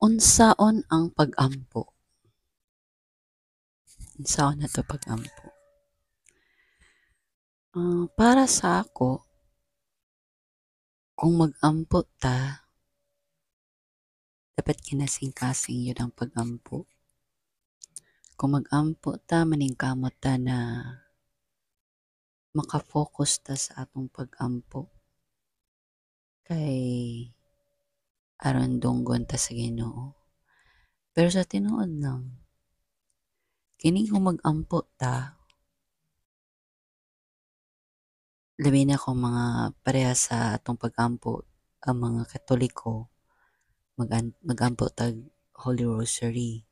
Unsaon ang pag-ampo? Unsaon nato pag-ampo? Para sa ako, kung mag-ampo ta, dapat kinasing-kasing yun ang pag-ampo. Kung mag-ampo ta, maningkamot ta na maka-focus ta sa atong pag-ampo. Kay aron dunggon ta sa Ginoo. Pero sa tinuod lang, kini kung mag-ampo ta, labi na kung mga pareha sa atong pag-ampo, ang mga Katoliko, mag-ampo tag Holy Rosary.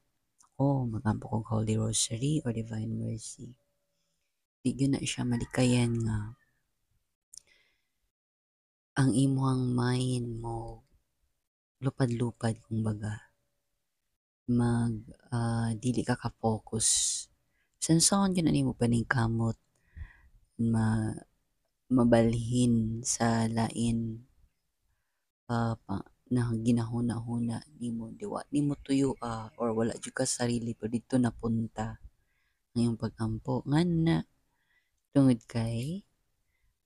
Ako, mag-ampo kong Holy Rosary or Divine Mercy. Di yun na siya malikayan nga ang imuhang mind mo lupad-lupad kumbaga dili ka ka-focus sansaon yun ani mo paningkamot mabalhin sa lain na ginahuna-huna nimo diwa nimo tuyo or wala jud ka sarili pero dito napunta ngayong pag-ampo nga tungod kay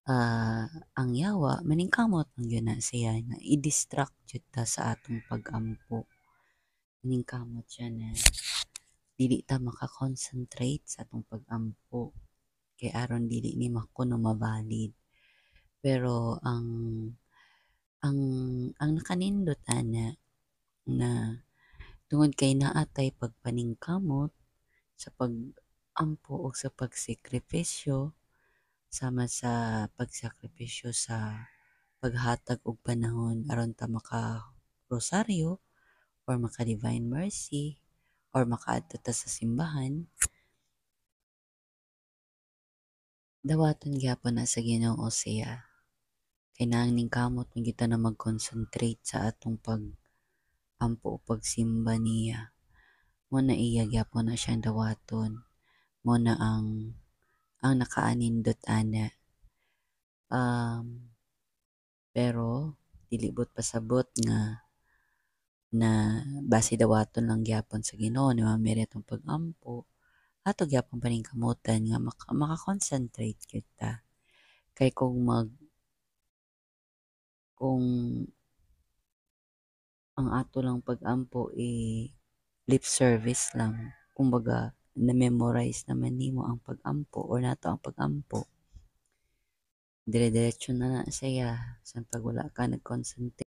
ang yawa maningkamot ang yun na siya nga i-distract jud ta sa atong pag-ampo maningkamot siya na dili ta maka-concentrate sa atong pag-ampo kay aron dili ni makuno mabalid pero ang nakanindot ana na tungod kay naatay pagpaningkamot sa pag-ampo o sa pagsakripisyo sama sa pagsakripisyo sa paghatag og panahon aron ta maka rosaryo or maka divine mercy or makaadto ta sa simbahan dawaton gyapon na sa Ginoo siya kay ningkamot man kita na mag-concentrate sa atong pag-ampo o pagsimba niya mo na iya gyapon na siyang dawaton mo na ang nakaanindot ana pero dili bot pasabot nga na base dawaton lang gyapon sa Ginoo na mamere atong pag-ampo ato gyapon paningkamutan nga maka-concentrate kita kay kung ang ato lang pag-ampo lip service lang kumbaga na-memorize naman nimo ang pag-ampo or nato ang pag-ampo dire-diretso na siya sa pag wala ka nag-concentrate